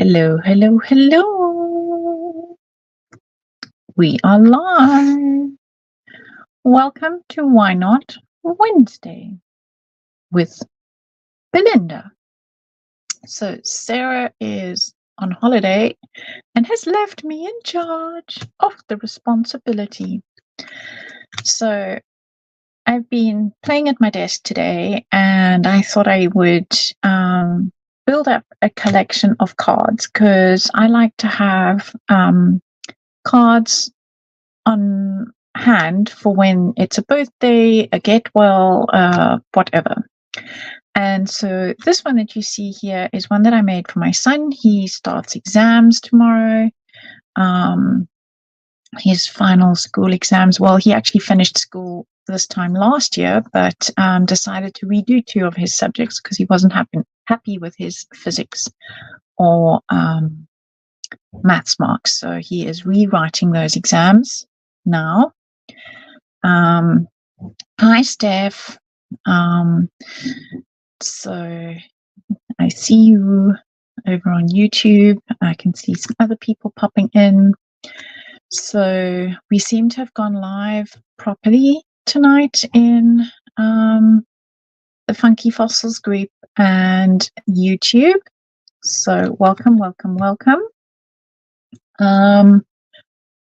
Hello, hello, hello. We are live. Welcome to Why Not Wednesday with Belinda. So, Sarah is on holiday and has left me in charge of the responsibility. So, I've been playing at my desk today and I thought I would build up a collection of cards because I like to have cards on hand for when it's a birthday, a get well, whatever. And so this one that you see here is one that I made for my son. He starts exams tomorrow. His final school exams. Well, he actually finished school this time last year, but decided to redo two of his subjects because he wasn't happy with his physics or maths marks. So he is rewriting those exams now. Hi, Steph. So I see you over on YouTube. I can see some other people popping in. So we seem to have gone live properly tonight in the Funky Fossils group and YouTube. So welcome, welcome, welcome.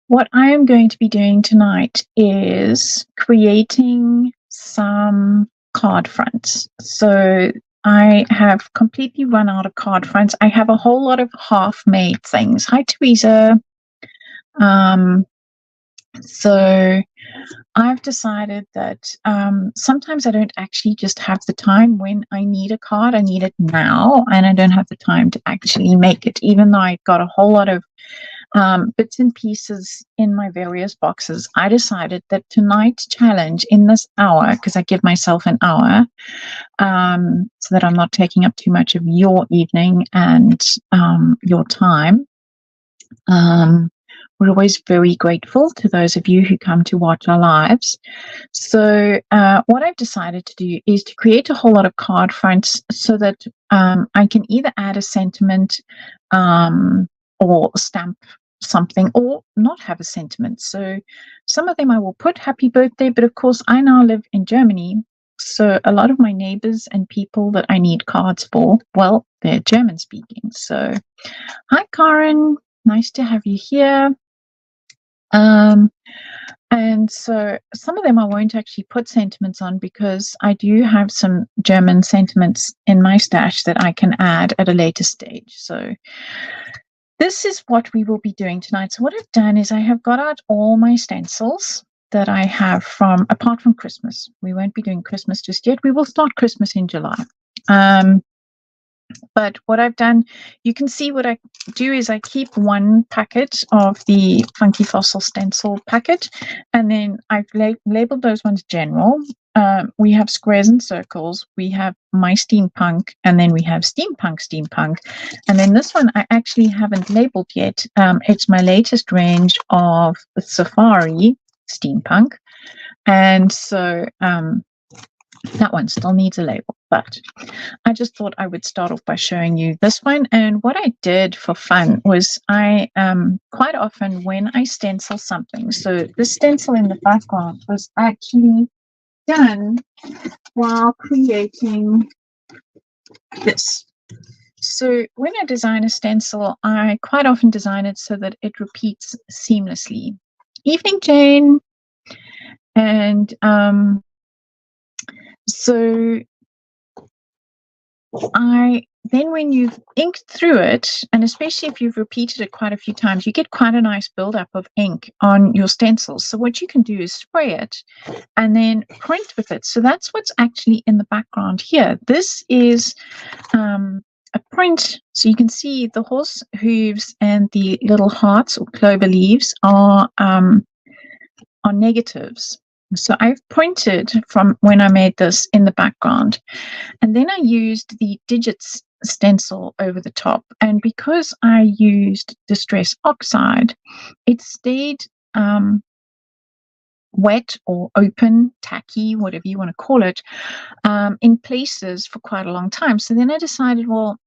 What I am going to be doing tonight is creating some card fronts. So I have completely run out of card fronts. I have a whole lot of half-made things. Hi, Teresa. So I've decided that sometimes I don't actually just have the time when I need a card. I need it now, and I don't have the time to actually make it, even though I got a whole lot of bits and pieces in my various boxes. I decided that tonight's challenge in this hour, because I give myself an hour, so that I'm not taking up too much of your evening and your time. We're always very grateful to those of you who come to watch our lives. So what I've decided to do is to create a whole lot of card fronts so that I can either add a sentiment or stamp something or not have a sentiment. So some of them I will put happy birthday, but of course I now live in Germany. So a lot of my neighbors and people that I need cards for, well, they're German speaking. So hi, Karen. Nice to have you here. And so some of them I won't actually put sentiments on because I do have some German sentiments in my stash that I can add at a later stage. So this is what we will be doing tonight. So what I've done is I have got out all my stencils that I have apart from Christmas. We won't be doing Christmas just yet. We will start Christmas in July. But what I've done, you can see what I do is I keep one packet of the Funky Fossil stencil packet, and then I've labeled those ones general. We have squares and circles, we have my steampunk, and then we have steampunk. And then this one I actually haven't labeled yet. It's my latest range of safari steampunk. And so that one still needs a label, but I just thought I would start off by showing you this one. And what I did for fun was I quite often when I stencil something, so this stencil in the background was actually done while creating this. So when I design a stencil, I quite often design it so that it repeats seamlessly. Evening, Jane. And so then when you've inked through it, and especially if you've repeated it quite a few times, you get quite a nice buildup of ink on your stencils. So what you can do is spray it and then print with it. So that's what's actually in the background here. This is a print. So you can see the horse hooves and the little hearts or clover leaves are negatives. So I've printed from when I made this in the background, and then I used the digits stencil over the top. And because I used Distress Oxide, it stayed wet or open, tacky, whatever you want to call it, in places for quite a long time. So then I decided, well,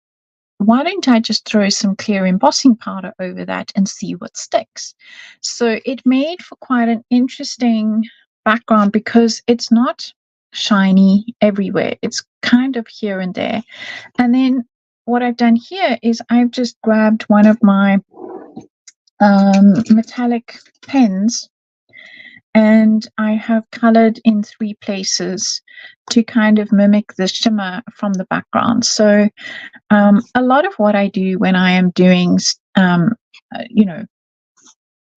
why don't I just throw some clear embossing powder over that and see what sticks? So it made for quite an interesting background because it's not shiny everywhere. It's kind of here and there. And then what I've done here is I've just grabbed one of my metallic pens, and I have colored in 3 places to kind of mimic the shimmer from the background. So a lot of what I do when I am doing,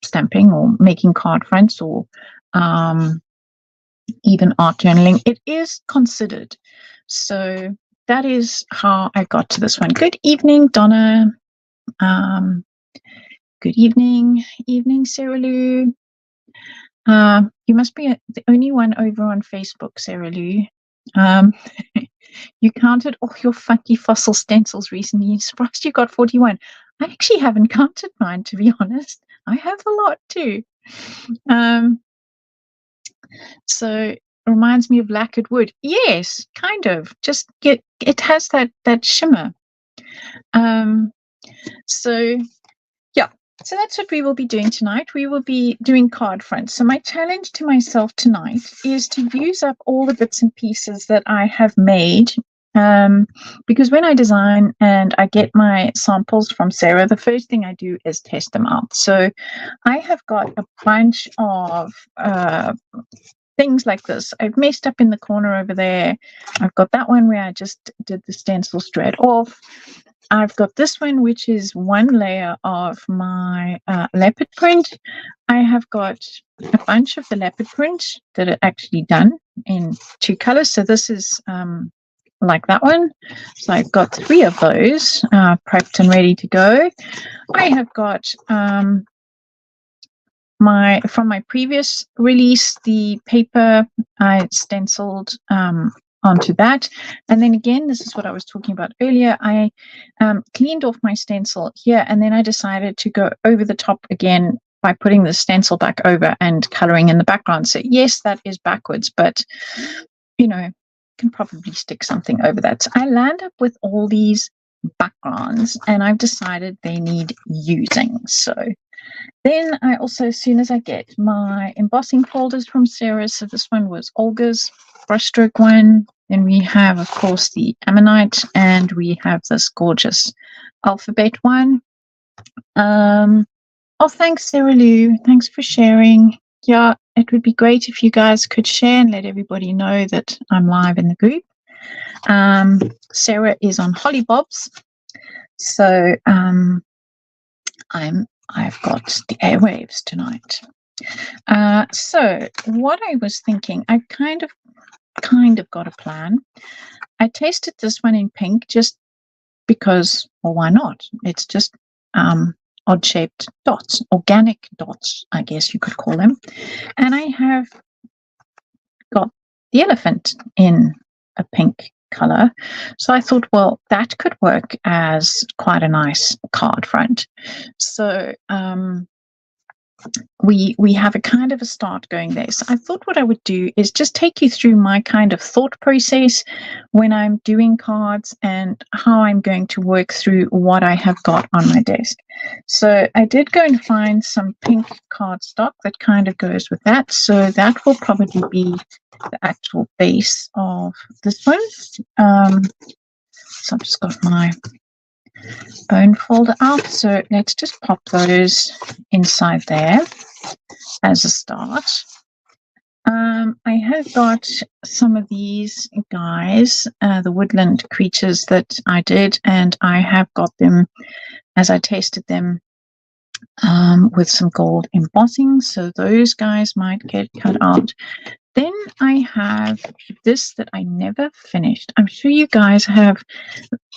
stamping or making card fronts or even art journaling, it is considered. So that is how I got to this one. Good evening, Donna. Good evening, Sarah Lou. You must be the only one over on Facebook, Sarah Lou. You counted all your funky fossil stencils recently. Surprised you got 41. I actually haven't counted mine, to be honest. I have a lot too. So it reminds me of lacquered wood. Yes, kind of. Just it has that shimmer. So yeah. So that's what we will be doing tonight. We will be doing card fronts. So my challenge to myself tonight is to use up all the bits and pieces that I have made. Because when I design and I get my samples from Sarah, the first thing I do is test them out. So I have got a bunch of things like this. I've messed up in the corner over there. I've got that one where I just did the stencil straight off. I've got this one, which is one layer of my leopard print. I have got a bunch of the leopard print that are actually done in 2 colors. So this is like that one. So I've got 3 of those prepped and ready to go. I have got from my previous release, the paper I stenciled onto that. And then again, this is what I was talking about earlier. I cleaned off my stencil here, and then I decided to go over the top again by putting the stencil back over and coloring in the background. So yes, that is backwards, but can probably stick something over that. So I land up with all these backgrounds, and I've decided they need using. So then I also, as soon as I get my embossing folders from Sarah, so this one was Olga's brushstroke one. Then we have, of course, the Ammonite, and we have this gorgeous alphabet one. Oh, thanks, Sarah Lou. Thanks for sharing. Yeah, it would be great if you guys could share and let everybody know that I'm live in the group. Sarah is on Hollybobs, so I've got the airwaves tonight. So what I was thinking, I kind of got a plan. I tasted this one in pink just because, well, why not? It's just odd-shaped dots, organic dots, I guess you could call them. And I have got the elephant in a pink color. So I thought, well, that could work as quite a nice card front. So we have a kind of a start going there. So I thought what I would do is just take you through my kind of thought process when I'm doing cards and how I'm going to work through what I have got on my desk. So I did go and find some pink cardstock that kind of goes with that. So that will probably be the actual base of this one. So I've just got my bone folder out. So let's just pop those inside there as a start. I have got some of these guys, the woodland creatures that I did, and I have got them as I tasted them with some gold embossing. So those guys might get cut out. Then I have this that I never finished. I'm sure you guys have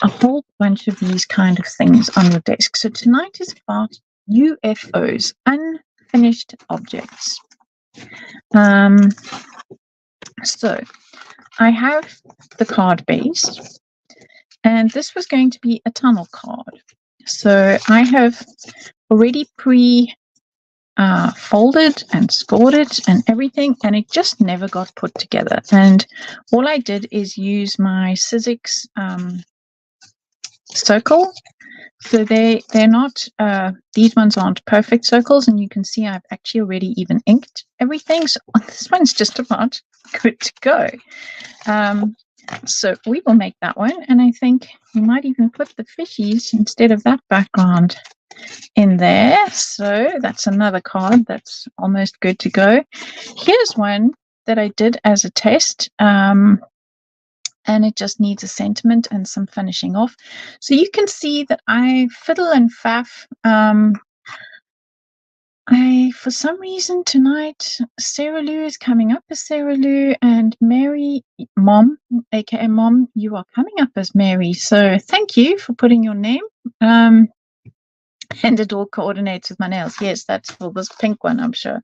a whole bunch of these kind of things on your desk. So tonight is about UFOs, unfinished objects. So I have the card base, and this was going to be a tunnel card. So I have already folded and scored it and everything, and it just never got put together. And all I did is use my Sizzix circle. So they're not, these ones aren't perfect circles, and you can see I've actually already even inked everything. So this one's just about good to go. So we will make that one, and I think we might even put the fishies instead of that background in there. So that's another card that's almost good to go. Here's one that I did as a test, and it just needs a sentiment and some finishing off. So you can see that I fiddle and faff. For some reason tonight, Sarah Lou is coming up as Sarah Lou, and Mary, Mom, aka Mom, you are coming up as Mary. So thank you for putting your name. And it all coordinates with my nails. Yes, that's for this pink one, I'm sure.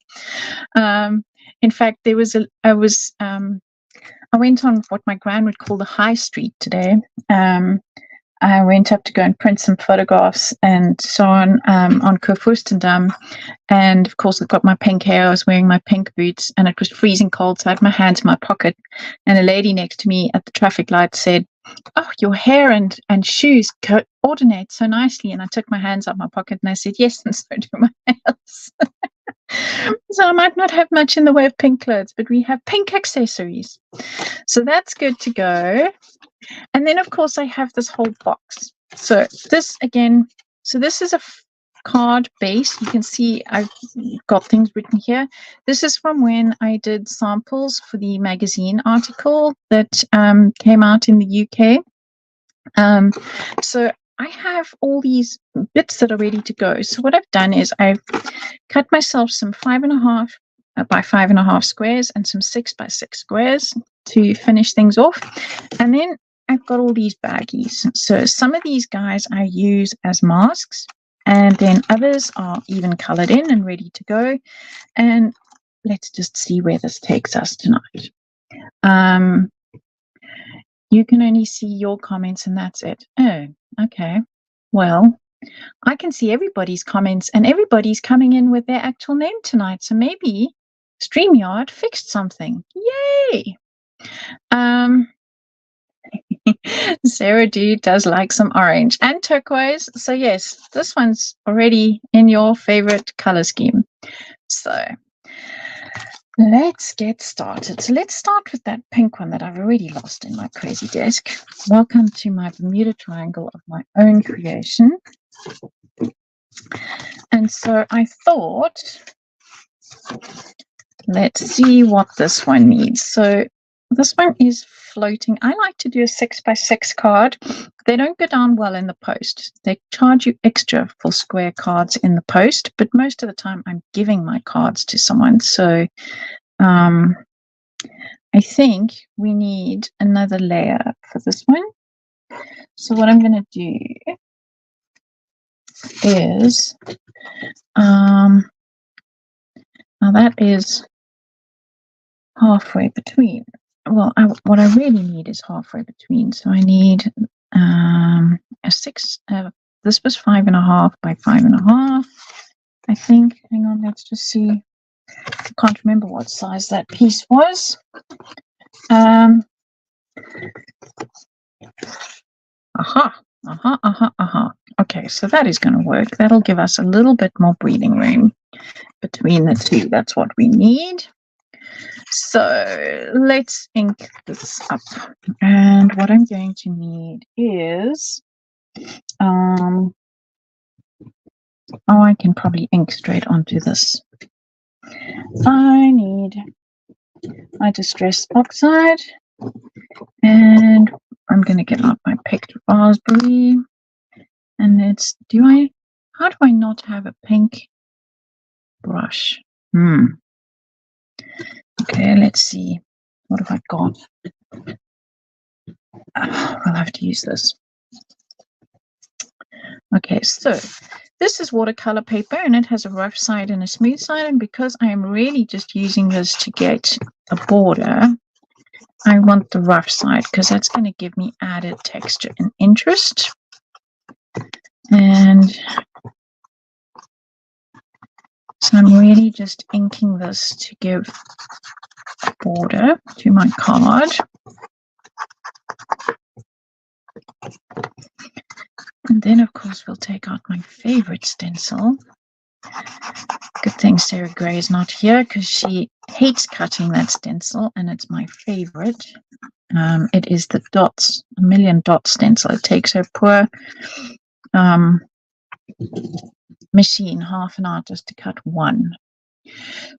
In fact, I went on what my gran would call the high street today. I went up to go and print some photographs and so on Kurfürstendamm. And of course, I've got my pink hair. I was wearing my pink boots, and it was freezing cold. So I had my hands in my pocket, and a lady next to me at the traffic light said, "Oh, your hair and shoes coordinate so nicely." And I took my hands out of my pocket and I said, "Yes, and so do my nails." So I might not have much in the way of pink clothes, but we have pink accessories. So that's good to go. And then, of course, I have this whole box. So this, again, this is a card base. You can see I've got things written here. This is from when I did samples for the magazine article that came out in the UK. So I have all these bits that are ready to go. So what I've done is I've cut myself some 5.5 by 5.5 squares and some 6 by 6 squares to finish things off. And then I've got all these baggies. So some of these guys I use as masks, and then others are even colored in and ready to go. And let's just see where this takes us tonight. You can only see your comments and that's it. Oh, okay. Well, I can see everybody's comments, and everybody's coming in with their actual name tonight. So maybe StreamYard fixed something. Yay! Sarah D does like some orange and turquoise. So yes, this one's already in your favorite color scheme. So let's get started. So let's start with that pink one that I've already lost in my crazy desk. Welcome to my Bermuda Triangle of my own creation. And so I thought, let's see what this one needs. So this one is floating. I like to do a 6 by 6 card. They don't go down well in the post. They charge you extra for square cards in the post, but most of the time I'm giving my cards to someone. So I think we need another layer for this one. So what I'm going to do is, now that is halfway between. Well, what I really need is halfway between. So I need a 6. This was 5.5 by 5.5. I think. Hang on, let's just see. I can't remember what size that piece was. Okay, so that is going to work. That'll give us a little bit more breathing room between the two. That's what we need. So let's ink this up. And what I'm going to need is, I can probably ink straight onto this. I need my Distress Oxide, and I'm going to get out my picked raspberry. And it's, how do I not have a pink brush? Okay, let's see. What have I got? I'll have to use this. Okay, so this is watercolor paper, and it has a rough side and a smooth side. And because I am really just using this to get a border, I want the rough side because that's going to give me added texture and interest. And so I'm really just inking this to give border to my card. And then, of course, we'll take out my favorite stencil. Good thing Sarah Gray is not here because she hates cutting that stencil, and it's my favorite. It is the dots, a million dot stencil. It takes her poor machine half an hour just to cut one.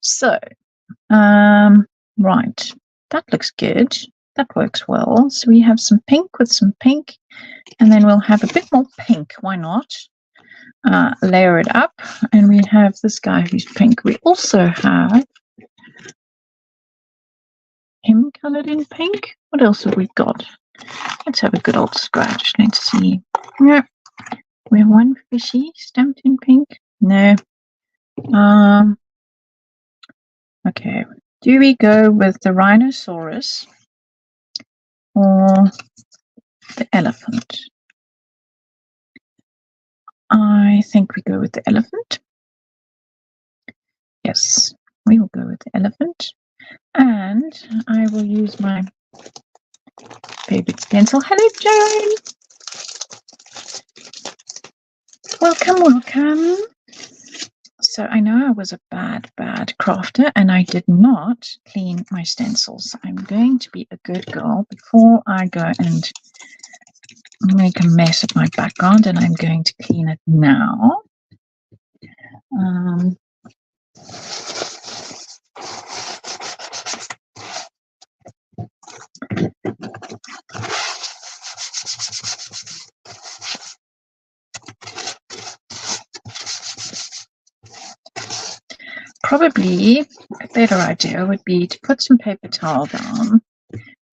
So, right, that looks good. That works well. So we have some pink with some pink, and then we'll have a bit more pink. Why not? Layer it up, and we have this guy who's pink. We also have him colored in pink. What else have we got? Let's have a good old scratch. Let's see. Yeah, we have one fishy stamped in pink. No. Okay. Do we go with the rhinoceros or the elephant? I think we go with the elephant. Yes, we will go with the elephant. And I will use my favorite stencil. Hello, Joan. Welcome. So I know I was a bad crafter, and I did not clean my stencils. I'm going to be a good girl before I go and make a mess of my background, and I'm going to clean it now. Probably a better idea would be to put some paper towel down,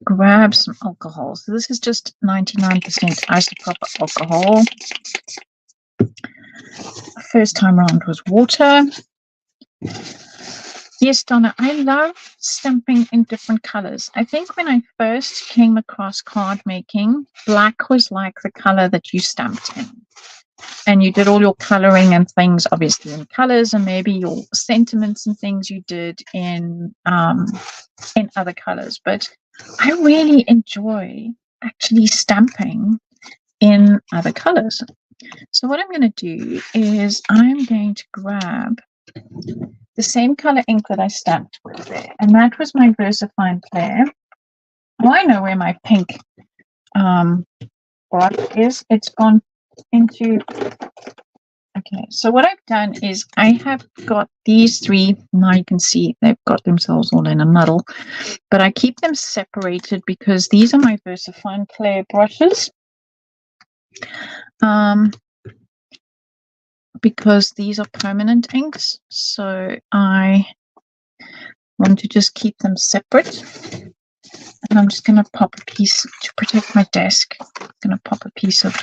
grab some alcohol. So this is just 99% isopropyl alcohol. First time around was water. Yes, Donna, I love stamping in different colors. I think when I first came across card making, black was like the color that you stamped in. And you did all your coloring and things, obviously, in colors, and maybe your sentiments and things you did in other colors. But I really enjoy actually stamping in other colors. So what I'm going to do is I'm going to grab the same color ink that I stamped with there, and that was my VersaFine Clair. Oh, I know where my pink brush is. It's gone into. Okay, so what I've done is I have got these three. Now you can see they've got themselves all in a muddle, but I keep them separated because these are my VersaFine Clair brushes. Because these are permanent inks, so I want to just keep them separate. And I'm just going to pop a piece to protect my desk. I'm going to pop a piece of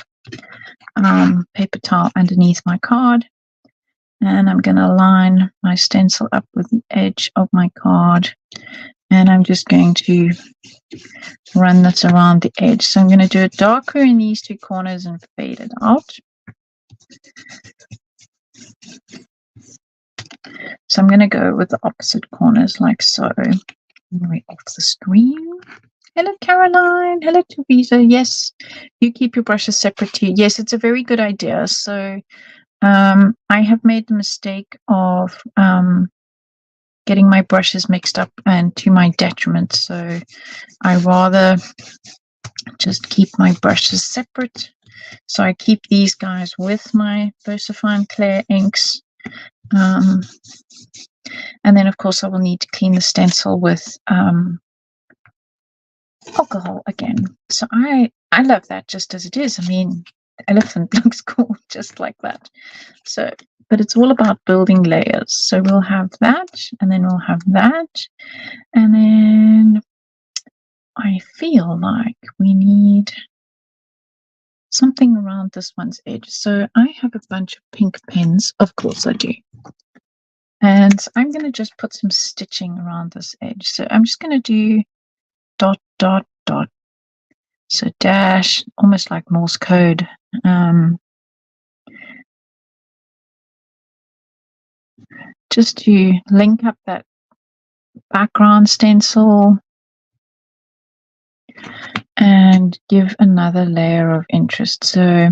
paper towel underneath my card, and I'm going to line my stencil up with the edge of my card, and I'm just going to run this around the edge. So I'm going to do it darker in these two corners and fade it out. So I'm going to go with the opposite corners like so. We're off the screen. Hello, Caroline. Hello, Teresa. Yes, you keep your brushes separate too. Yes, it's a very good idea. So I have made the mistake of getting my brushes mixed up, and to my detriment. So I rather just keep my brushes separate. So I keep these guys with my VersaFine Clair inks. And then, of course, I will need to clean the stencil with alcohol again. So I love that just as it is. I mean, the elephant looks cool just like that. So, but it's all about building layers. So we'll have that, and then we'll have that. And then I feel like we need something around this one's edge. So I have a bunch of pink pens. Of course I do. And I'm going to just put some stitching around this edge. So I'm just going to do dot, dot, dot. So dash, almost like Morse code. Just to link up that background stencil and give another layer of interest. So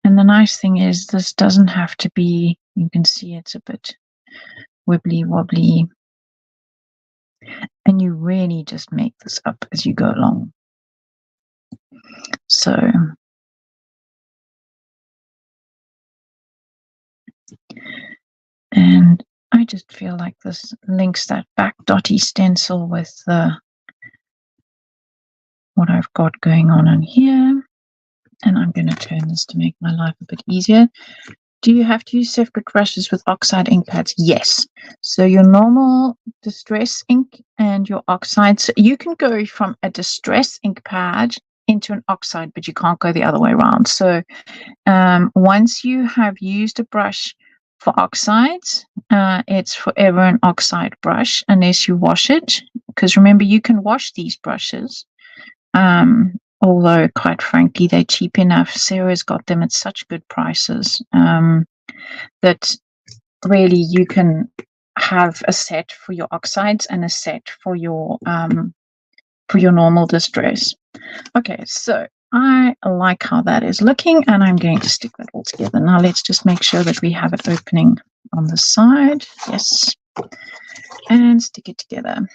And the nice thing is this doesn't have to be, you can see it's a bit wibbly wobbly. And you really just make this up as you go along. So, and I just feel like this links that back dotty stencil with what I've got going on here. And I'm going to turn this to make my life a bit easier. Do you have to use separate brushes with oxide ink pads? Yes. So your normal distress ink and your oxides, you can go from a distress ink pad into an oxide, but you can't go the other way around. So once you have used a brush for oxides, it's forever an oxide brush unless you wash it. Because remember, you can wash these brushes. Although, quite frankly, they're cheap enough. Sarah's got them at such good prices that really you can have a set for your oxides and a set for your normal distress. Okay, so I like how that is looking, and I'm going to stick that all together. Now let's just make sure that we have it opening on the side. Yes, and stick it together.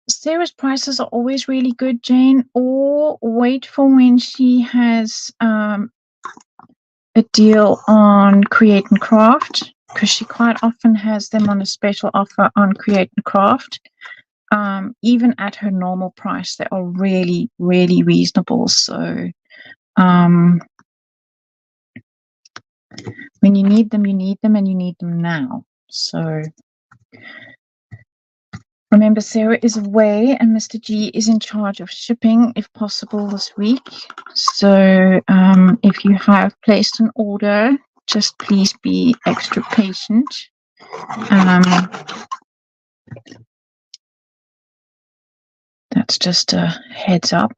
Sarah's prices are always really good, Jane, or wait for when she has a deal on Create and Craft, because she quite often has them on a special offer on Create and Craft. Even at her normal price, they are really, really reasonable. So when you need them, and you need them now. So remember, Sarah is away and Mr. G is in charge of shipping, if possible, this week. So if you have placed an order, just please be extra patient. That's just a heads up.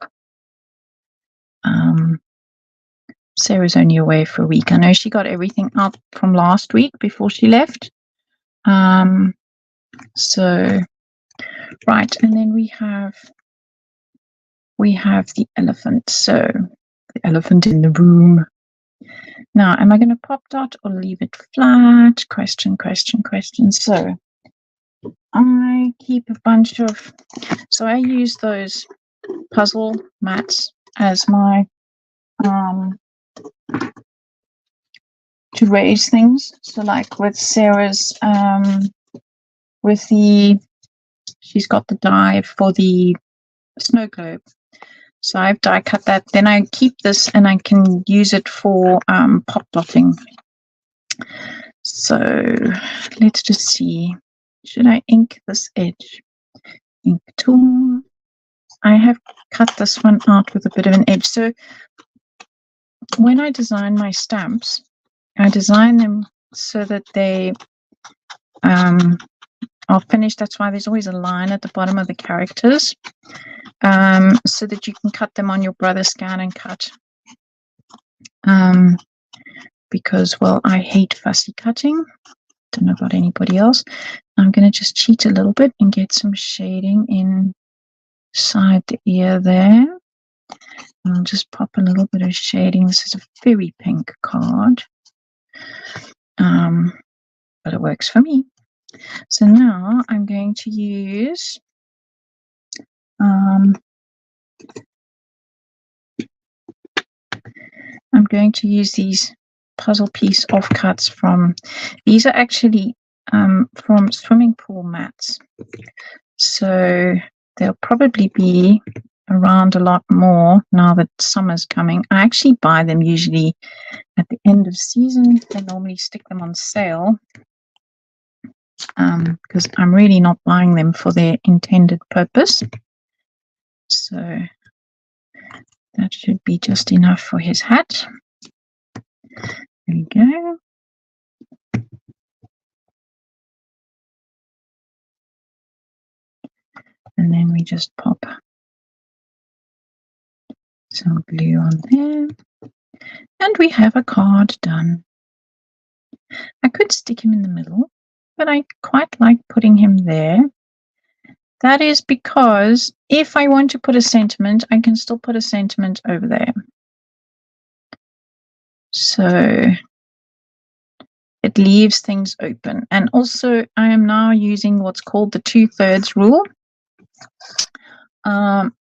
Sarah's only away for a week. I know she got everything up from last week before she left. So, right, and then we have the elephant. So, the elephant in the room. Now, am I going to pop dot or leave it flat? Question. So, I keep a bunch of, so I use those puzzle mats as my, to raise things. So like with Sarah's, she's got the die for the snow globe. So I've die cut that. Then I keep this and I can use it for pop dotting. So let's just see. Should I ink this edge? Ink tool. I have cut this one out with a bit of an edge. So when I design my stamps, I design them so that they are finished. That's why there's always a line at the bottom of the characters, so that you can cut them on your brother scan and cut. Because, well, I hate fussy cutting. Don't know about anybody else. I'm going to just cheat a little bit and get some shading inside the ear there. I'll just pop a little bit of shading. This is a very pink card, but it works for me. So now I'm going to use these puzzle piece offcuts from, these are actually from swimming pool mats. So they'll probably be around a lot more now that summer's coming. I actually buy them usually at the end of season. They normally stick them on sale, because I'm really not buying them for their intended purpose. So that should be just enough for his hat. There we go. And then we just pop some glue on there. And we have a card done. I could stick him in the middle, but I quite like putting him there. That is because if I want to put a sentiment, I can still put a sentiment over there. So it leaves things open. And also I am now using what's called the 2/3 rule,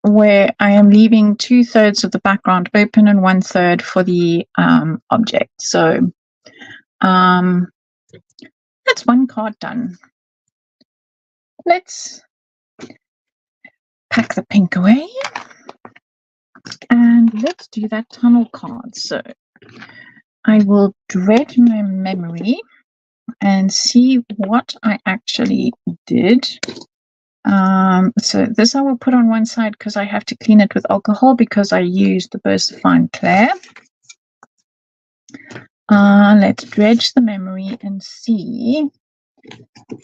where I am leaving 2/3 of the background open and 1/3 for the object. So that's one card done. Let's pack the pink away and let's do that tunnel card. So I will dredge my memory and see what I actually did. So this I will put on one side because I have to clean it with alcohol because I used the VersaFine Clair. Let's dredge the memory and see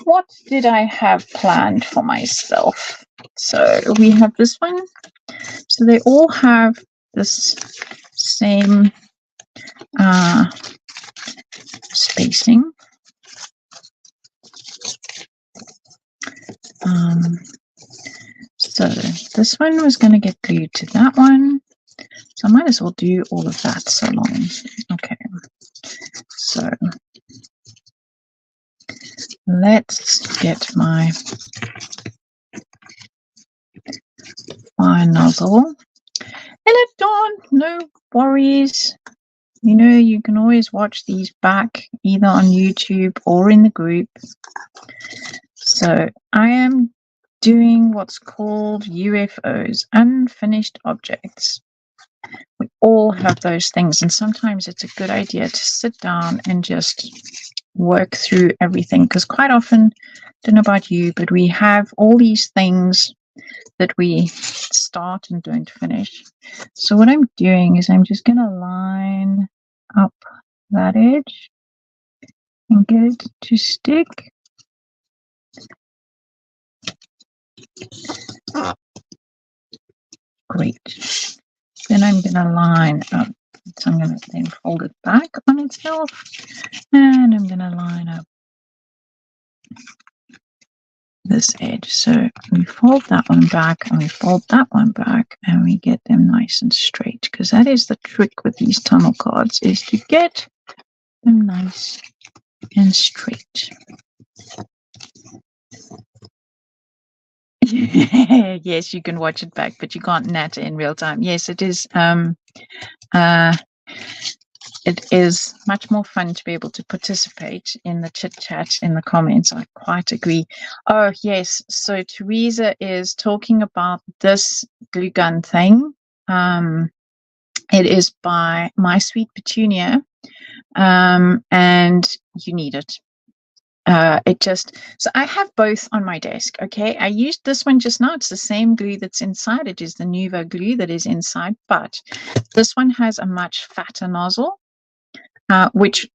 what did I have planned for myself. So we have this one. So they all have this same spacing. So this one was going to get glued to that one. So I might as well do all of that so long. Okay. So let's get my nozzle. Hello, Dawn. No worries. You know, you can always watch these back either on YouTube or in the group. So I am doing what's called UFOs, unfinished objects. We all have those things, and sometimes it's a good idea to sit down and just work through everything, because quite often, I don't know about you, but we have all these things that we start and don't finish. So what I'm doing is I'm just going to line up that edge and get it to stick. Great. Then I'm going to line up. So I'm going to then fold it back on itself, and I'm going to line up this edge. So we fold that one back and we fold that one back and we get them nice and straight, because that is the trick with these tunnel cards, is to get them nice and straight. Yes, you can watch it back, but you can't natter in real time. Yes, it is. It is much more fun to be able to participate in the chit chat in the comments. I quite agree. Oh yes, so Teresa is talking about this glue gun thing. It is by My Sweet Petunia, and you need it. So I have both on my desk. Okay, I used this one just now. It's the same glue that's inside. It is the Nuvo glue that is inside, but this one has a much fatter nozzle, which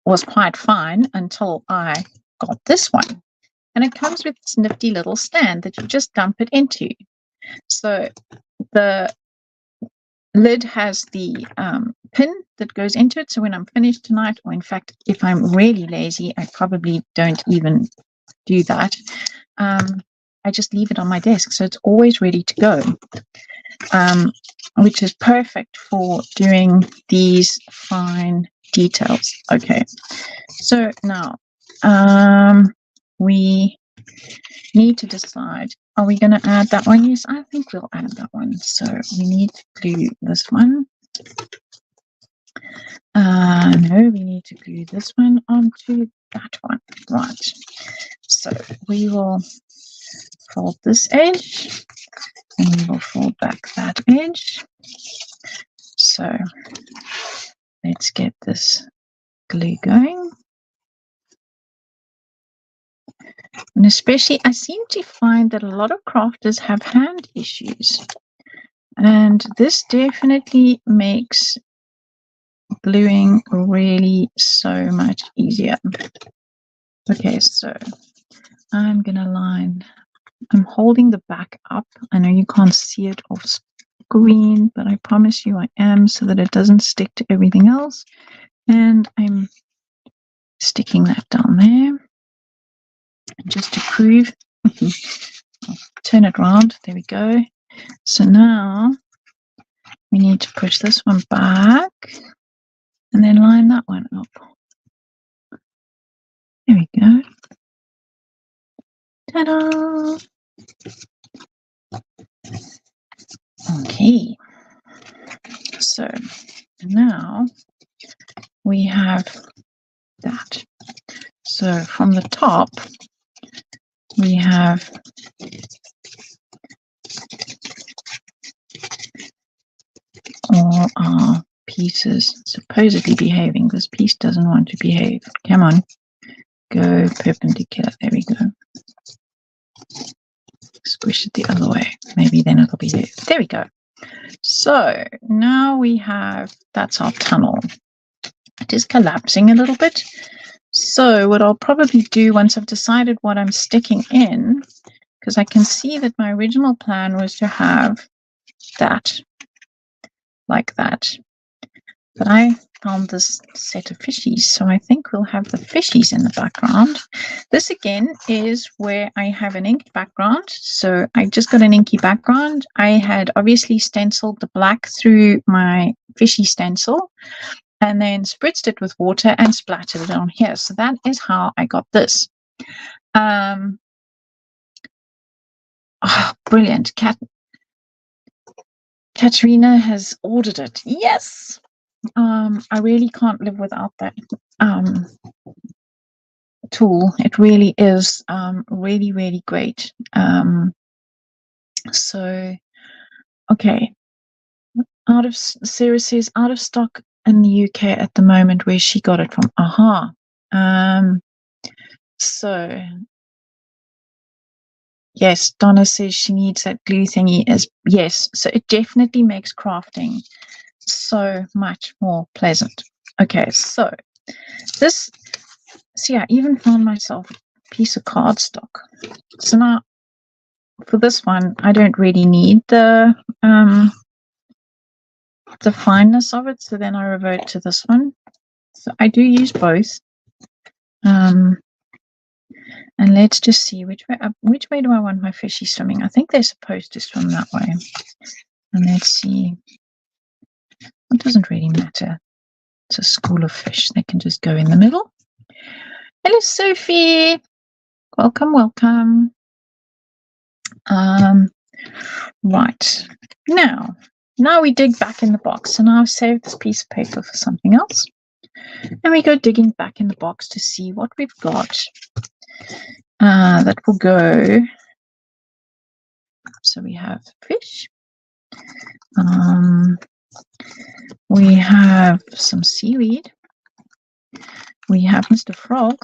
was quite fine until I got this one. And it comes with this nifty little stand that you just dump it into. So the lid has the pin that goes into it. So when I'm finished tonight, or in fact, if I'm really lazy, I probably don't even do that. I just leave it on my desk. So it's always ready to go, which is perfect for doing these fine details. Okay. So now we need to decide, are we going to add that one? Yes, I think we'll add that one. So we need to glue this one. No, we need to glue this one onto that one. Right. So we will fold this edge and we will fold back that edge. So let's get this glue going. And especially, I seem to find that a lot of crafters have hand issues. And this definitely makes gluing really so much easier. Okay, so I'm going to line, I'm holding the back up. I know you can't see it off screen, but I promise you I am, so that it doesn't stick to everything else. And I'm sticking that down there. Just to prove turn it around. There we go. So now we need to push this one back and then line that one up. There we go. Ta-da! Okay. So now we have that. So from the top, we have all our pieces supposedly behaving. This piece doesn't want to behave. Come on, go perpendicular. There we go. Squish it the other way. Maybe then it'll behave. There we go. So now we have, that's our tunnel. It is collapsing a little bit. So what I'll probably do once I've decided what I'm sticking in, because I can see that my original plan was to have that like that. But I found this set of fishies, so I think we'll have the fishies in the background. This again is where I have an inked background. So I just got an inky background. I had obviously stenciled the black through my fishy stencil and then spritzed it with water and splattered it on here. So that is how I got this. Oh, brilliant. Katrina has ordered it. Yes. I really can't live without that tool. It really is really, really great. So, okay. Sarah says, out of stock in the UK at the moment. Where she got it from? Aha. So, yes, Donna says she needs that glue thingy. Yes, so it definitely makes crafting so much more pleasant. Okay, so this, see, I even found myself a piece of cardstock. So now for this one, I don't really need the fineness of it, so then I revert to this one. So I do use both. And let's just see which way do I want my fishy swimming. I think they're supposed to swim that way. And let's see. It doesn't really matter. It's a school of fish. They can just go in the middle. Hello, Sophie. Welcome, welcome. Right. Now we dig back in the box. And I've saved this piece of paper for something else. And we go digging back in the box to see what we've got that will go. So we have fish. We have some seaweed. We have Mr. Frog,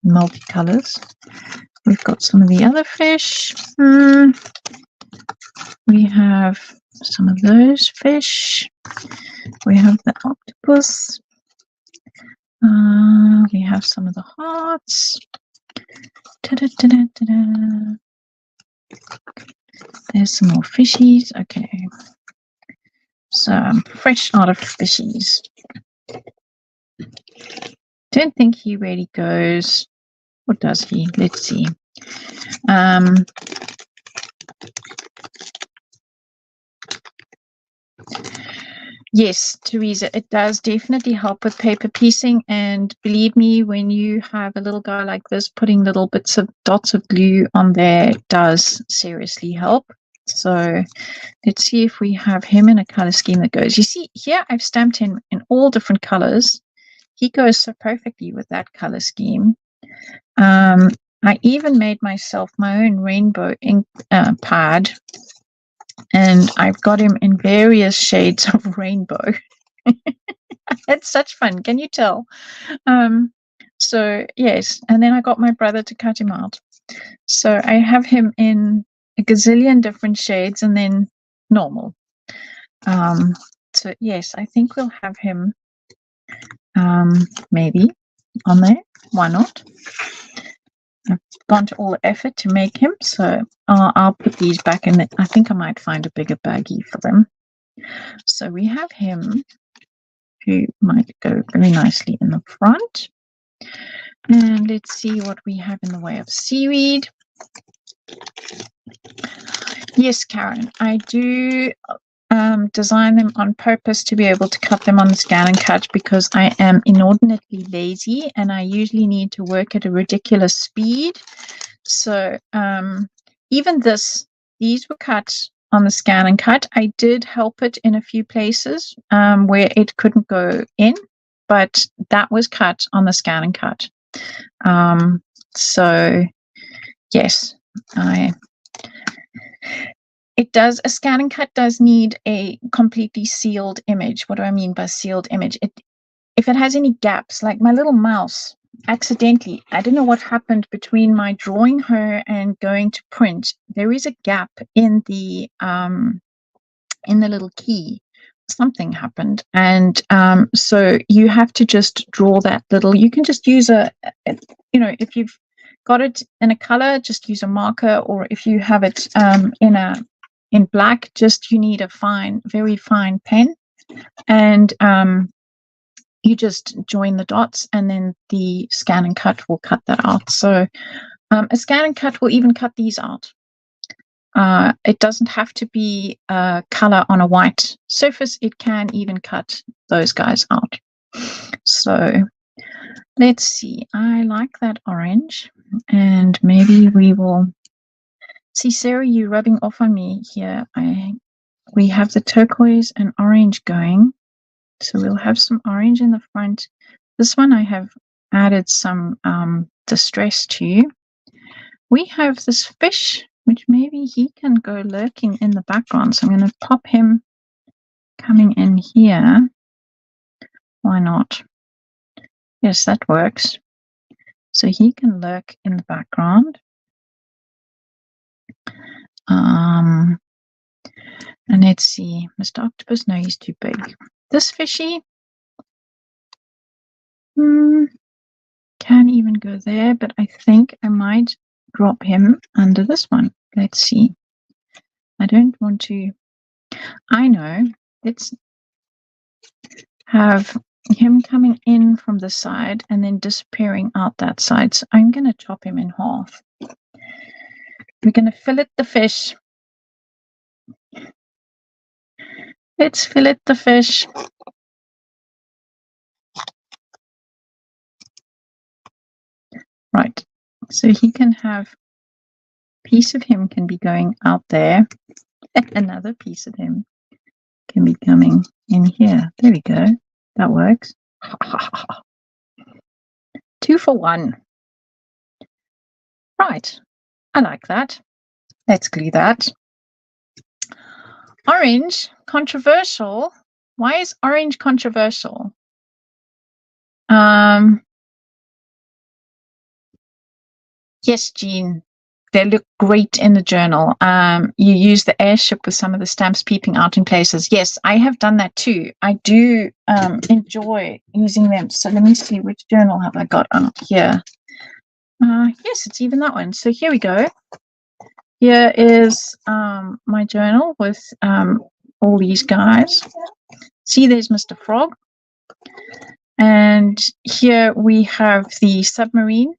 multicolors. We've got some of the other fish. We have some of those fish. We have the octopus. We have some of the hearts. Ta-da-da-da-da-da. There's some more fishies. Okay. So I'm fresh out of fishies. Don't think he really goes. What does he? Let's see. Yes, Teresa, it does definitely help with paper piecing. And believe me, when you have a little guy like this, putting little bits of dots of glue on there does seriously help. So let's see if we have him in a color scheme that goes. You see, here I've stamped him in all different colors. He goes so perfectly with that color scheme. I even made myself my own rainbow ink pad. And I've got him in various shades of rainbow. It's such fun. Can you tell? So, yes. And then I got my brother to cut him out. So I have him in a gazillion different shades and then normal. So, yes, I think we'll have him maybe on there. Why not? I've gone to all the effort to make him, so I'll put these back in. I think I might find a bigger baggie for them. So we have him, who might go very nicely in the front. And let's see what we have in the way of seaweed. Yes, Karen, I do design them on purpose to be able to cut them on the scan and cut, because I am inordinately lazy and I usually need to work at a ridiculous speed. So even these were cut on the scan and cut. I did help it in a few places where it couldn't go in, but that was cut on the scan and cut. So yes, a scan and cut does need a completely sealed image. What do I mean by sealed image? If it has any gaps, like my little mouse, accidentally, I don't know what happened between my drawing her and going to print. There is a gap in the little key. Something happened, and so you have to just draw that little. You can just use if you've got it in a color, just use a marker, or if you have it in black, just you need a very fine pen, and you just join the dots, and then the scan and cut will cut that out. So a scan and cut will even cut these out. It doesn't have to be a color on a white surface. It can even cut those guys out. So let's see. I like that orange, and maybe we will see. Sarah, you rubbing off on me here. We have the turquoise and orange going. So we'll have some orange in the front. This one I have added some distress to. We have this fish, which maybe he can go lurking in the background. So I'm going to pop him coming in here. Why not? Yes, that works. So he can lurk in the background. And let's see, Mr. Octopus, no, he's too big. This fishy can even go there, but I think I might drop him under this one. Let's see. I don't want to. I know. Let's have him coming in from the side and then disappearing out that side. So I'm going to chop him in half. We're going to fillet the fish. Let's fillet the fish. Right. So he can have a piece of him can be going out there. Another piece of him can be coming in here. There we go. That works. 2 for 1. Right. I like that. Let's glue that. Orange, controversial. Why is orange controversial? Yes, Jean. They look great in the journal. You use the airship with some of the stamps peeping out in places. Yes, I have done that too. I do enjoy using them. So let me see, which journal have I got on here? Yes, it's even that one. So here we go. Here is my journal with all these guys. See, there's Mr. Frog. And here we have the submarine.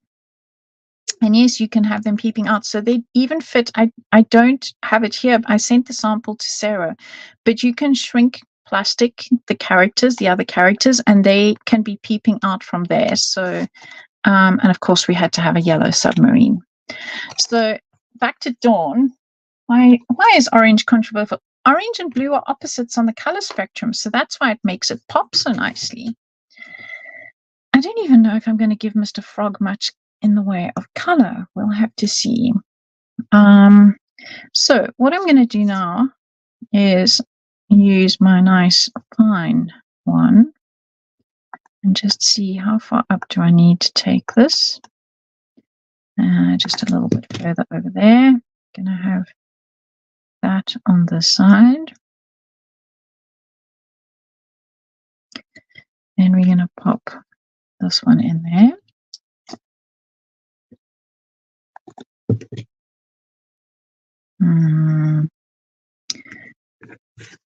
And yes, you can have them peeping out. So they even fit. I don't have it here. I sent the sample to Sarah. But you can shrink plastic, the other characters, and they can be peeping out from there. So, and of course, we had to have a yellow submarine. So back to Dawn. Why is orange controversial? Orange and blue are opposites on the color spectrum. So that's why it makes it pop so nicely. I don't even know if I'm going to give Mr. Frog much in the way of color. We'll have to see. So what I'm going to do now is use my nice fine one and just see how far up do I need to take this. Just a little bit further over there. Going to have that on the side. And we're going to pop this one in there.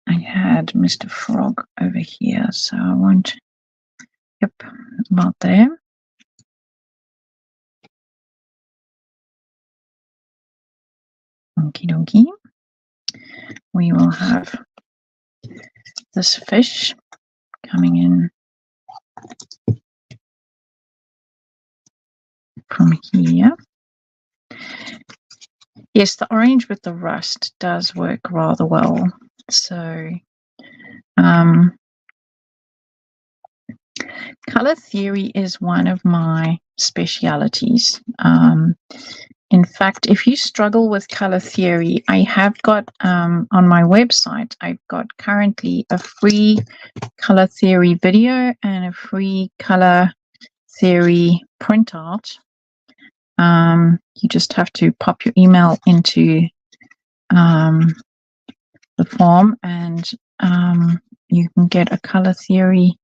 I had Mr. Frog over here, so I want, yep, about there. Okie dokie. We will have this fish coming in from here. Yes, the orange with the rust does work rather well. So color theory is one of my specialities. In fact, if you struggle with color theory, I have got on my website, I've got currently a free color theory video and a free color theory printout. You just have to pop your email into the form, and you can get a color theory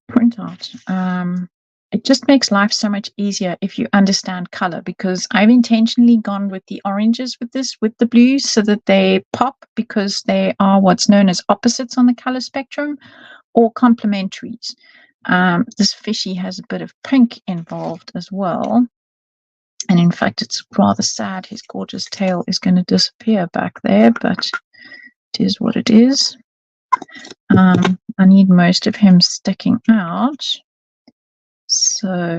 printout. It just makes life so much easier if you understand color, because I've intentionally gone with the oranges with the blues so that they pop, because they are what's known as opposites on the color spectrum or complementaries. This fishy has a bit of pink involved as well. And in fact, it's rather sad. His gorgeous tail is going to disappear back there, but it is what it is. I need most of him sticking out so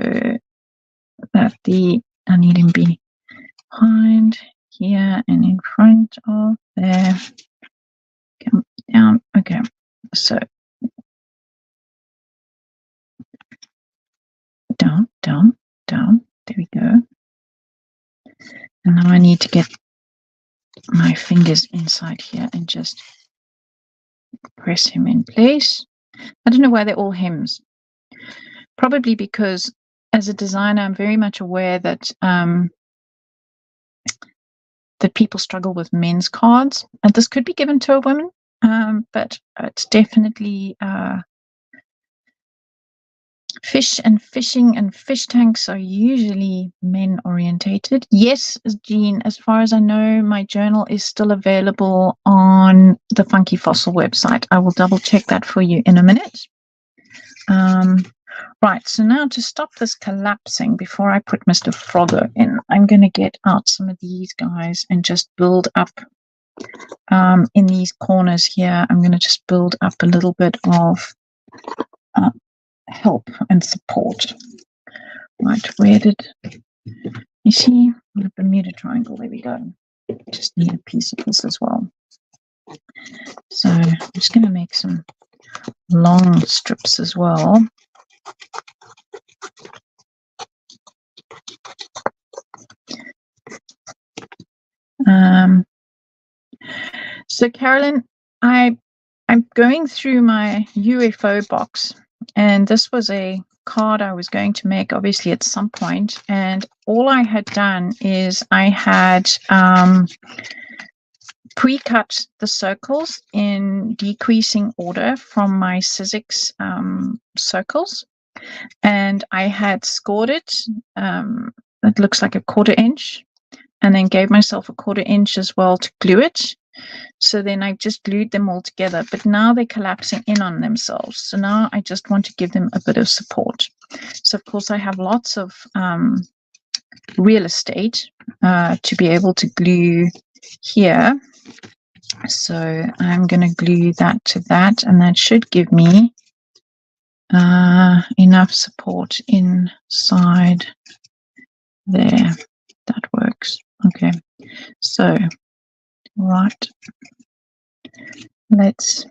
that I need him behind here and in front of there. Come down. Okay, so down, down, down. There we go. And now I need to get my fingers inside here and just press him in place. I don't know why they're all hems. Probably because as a designer, I'm very much aware that that people struggle with men's cards, and this could be given to a woman, but it's definitely fish and fishing and fish tanks are usually men orientated. Yes, Jean, as far as I know, my journal is still available on the Funky Fossil website. I will double check that for you in a minute. Right, so now to stop this collapsing, before I put Mr. Froggo in, I'm going to get out some of these guys and just build up in these corners here. I'm going to just build up a little bit of help and support. Right, where did you see the Bermuda Triangle? There we go. Just need a piece of this as well. So I'm just going to make some long strips as well. So Carolyn, I'm going through my UFO box, and this was a card I was going to make obviously at some point, and all I had done is I had pre-cut the circles in decreasing order from my Sizzix circles, and I had scored it. It looks like a 1/4 inch, and then gave myself a 1/4 inch as well to glue it. So then I just glued them all together, but now they're collapsing in on themselves. So now I just want to give them a bit of support. So of course I have lots of real estate to be able to glue here. So I'm going to glue that to that, and that should give me enough support inside there. That works. Okay, so right, let's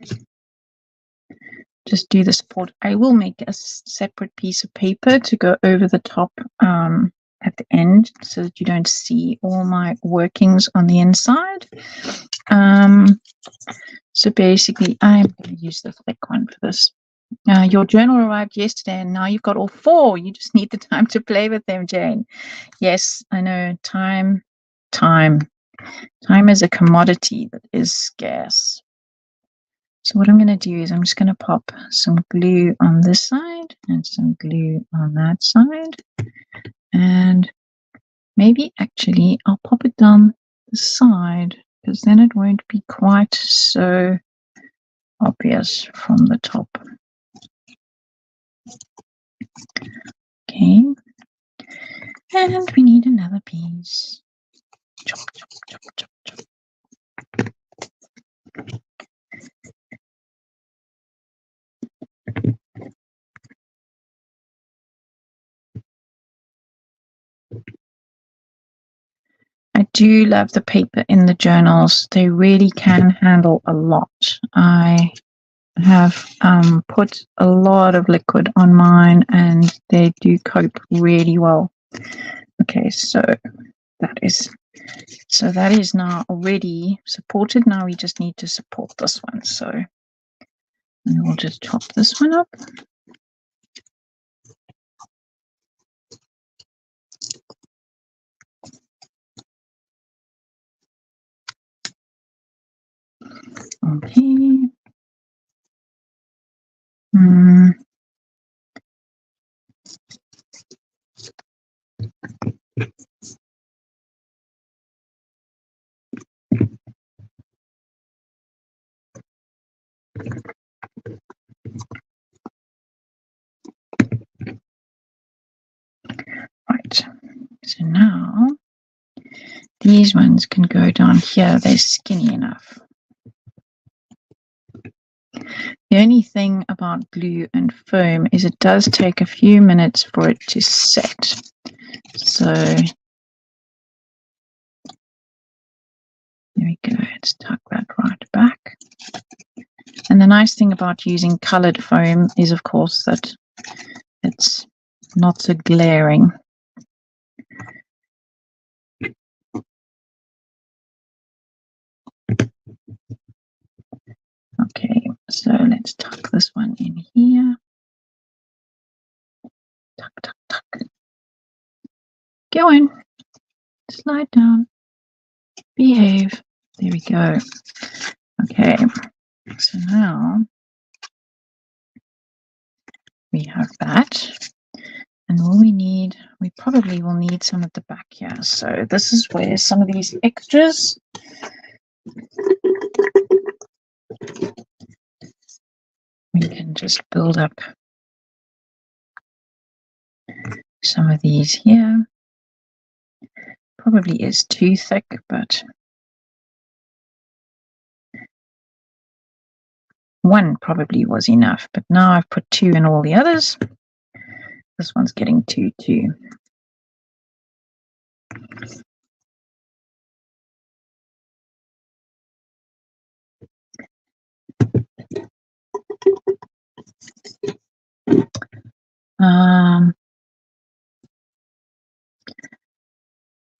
just do the support. I will make a separate piece of paper to go over the top at the end so that you don't see all my workings on the inside. So basically I'm going to use the thick one for this. Your journal arrived yesterday and now you've got all 4. You just need the time to play with them, Jane. Yes, I know. Time is a commodity that is scarce. So what I'm going to do is I'm just going to pop some glue on this side and some glue on that side. And maybe actually I'll pop it down the side, because then it won't be quite so obvious from the top. Okay. And we need another piece. do love the paper in the journals. They really can handle a lot. I have put a lot of liquid on mine and they do cope really well. Okay, so that is now already supported. Now we just need to support this one. So we'll just chop this one up. Okay. Right. So now these ones can go down here. They're skinny enough. The only thing about glue and foam is it does take a few minutes for it to set. So there we go. Let's tuck that right back. And the nice thing about using colored foam is, of course, that it's not so glaring. Okay, so let's tuck this one in here. Tuck, tuck, tuck. Go in. Slide down. Behave. There we go. Okay, so now we have that. And all we probably will need some at the back here. So this is where some of these extras we can just build up some of these here. Probably is too thick, but one probably was enough. But now I've put 2 in all the others. This one's getting 2 too.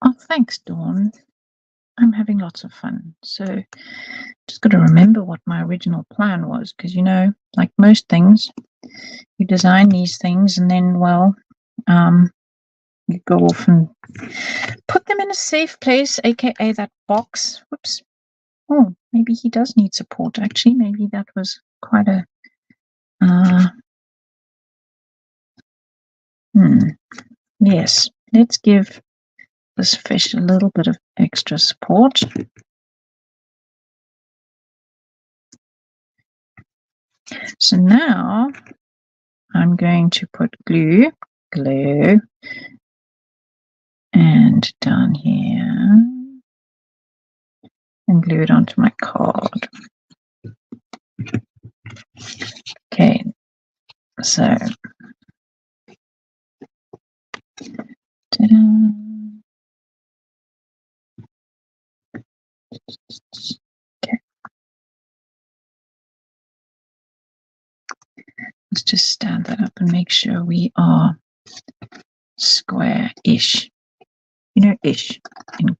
Oh, thanks, Dawn. I'm having lots of fun. So just got to remember what my original plan was, because, you know, like most things, you design these things and then, well, you go off and put them in a safe place, aka that box. Whoops. Oh, maybe he does need support. Actually, maybe that was quite a yes, let's give this fish a little bit of extra support. So now I'm going to put glue, and down here, and glue it onto my card. Okay, so ta-da. Okay. Let's just stand that up and make sure we are square-ish. You know, ish in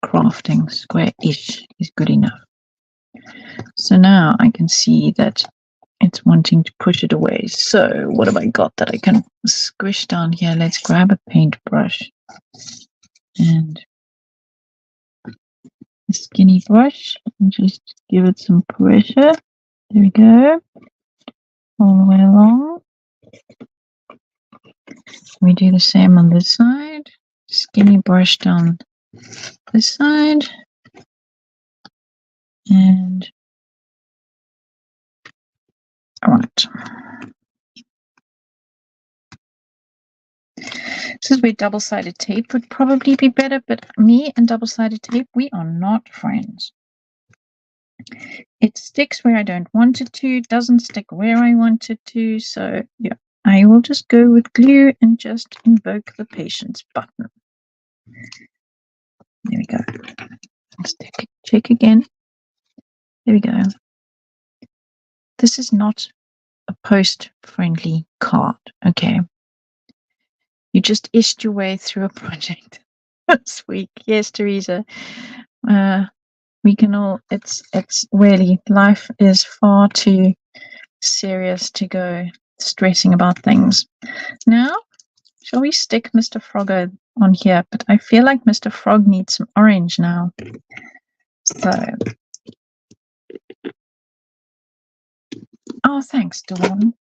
crafting, square-ish is good enough. So now I can see that it's wanting to push it away. So what have I got that I can squish down here? Let's grab a paintbrush and a skinny brush and just give it some pressure. There we go. All the way along. We do the same on this side. Skinny brush down this side. And all right. This is where double-sided tape would probably be better, but me and double-sided tape, we are not friends. It sticks where I don't want it to, doesn't stick where I want it to, so yeah, I will just go with glue and just invoke the patience button. There we go. Let's check again. There we go. This is not a post-friendly card, okay? You just ished your way through a project this week. Yes, Teresa. We can all, it's really, life is far too serious to go stressing about things. Now, shall we stick Mr. Froggo on here? But I feel like Mr. Frog needs some orange now. So, oh, thanks, Dawn.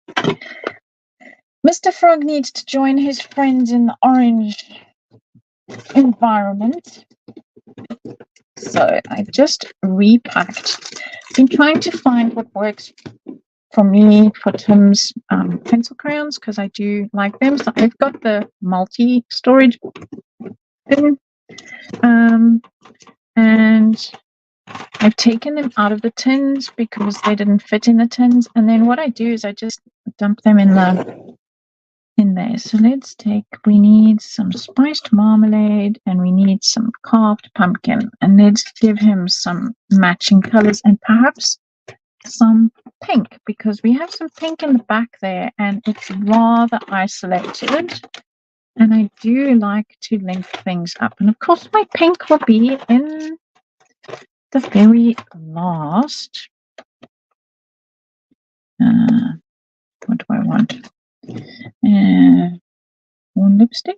Mr. Frog needs to join his friends in the orange environment. So I just repacked. Been trying to find what works for me for Tim's pencil crayons, because I do like them. So I've got the multi-storage bin, and I've taken them out of the tins because they didn't fit in the tins. And then what I do is I just dump them in there. So let's take, we need some spiced marmalade and we need some carved pumpkin, and let's give him some matching colors and perhaps some pink, because we have some pink in the back there and it's rather isolated, and I do like to link things up. And of course my pink will be in the very last. What do I want? One lipstick.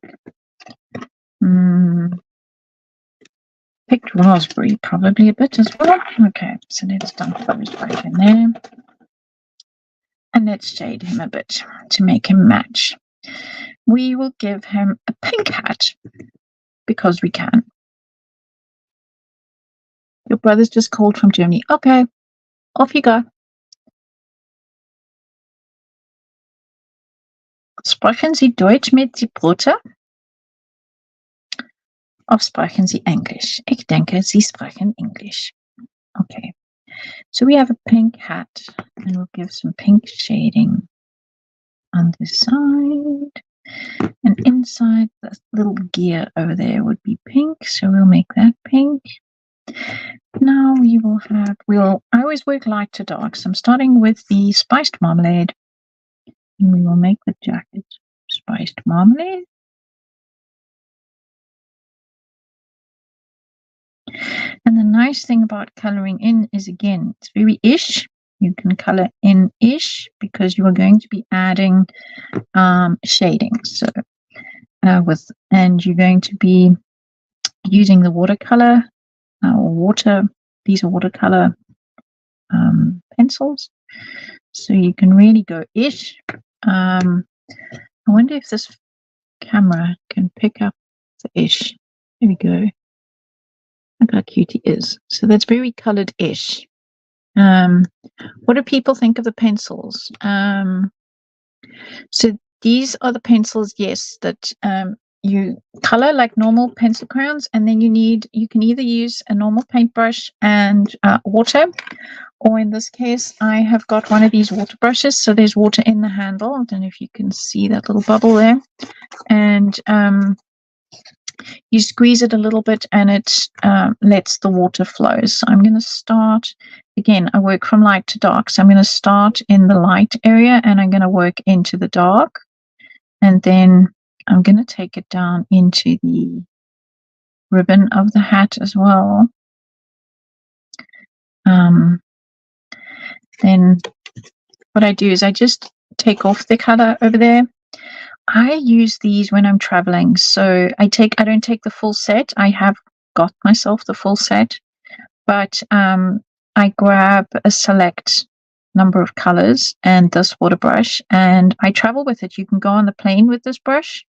Picked raspberry probably a bit as well. Okay, so let's dump those back in there. And let's shade him a bit to make him match. We will give him a pink hat because we can. Your brother's just called from Germany. Okay, off you go. Sprechen Sie Deutsch mit die Bruder? Of sprechen Sie Englisch? Ich denke, Sie sprechen English. Okay, so we have a pink hat, and we'll give some pink shading on this side. And inside the little gear over there would be pink, so we'll make that pink. Now we will have, I always work light to dark, so I'm starting with the spiced marmalade, and we will make the jacket spiced marmalade. And the nice thing about coloring in is, again, it's very ish. You can color in ish because you are going to be adding shading. So and you're going to be using the watercolor these are watercolor pencils. So you can really go ish. I wonder if this camera can pick up the ish. There we go. Look how cute he is. So that's very colored-ish. What do people think of the pencils? So these are the pencils, yes, that you color like normal pencil crayons, and then you can either use a normal paintbrush and water, or in this case, I have got one of these water brushes. So there's water in the handle. I don't know if you can see that little bubble there. And you squeeze it a little bit and it lets the water flow. So I'm going to start, again, I work from light to dark. So I'm going to start in the light area and I'm going to work into the dark. And then I'm going to take it down into the ribbon of the hat as well. Then what I do is I just take off the color over there. I use these when I'm traveling, so I don't take the full set. I have got myself the full set, but I grab a select number of colors and this water brush, and I travel with it. You can go on the plane with this brush.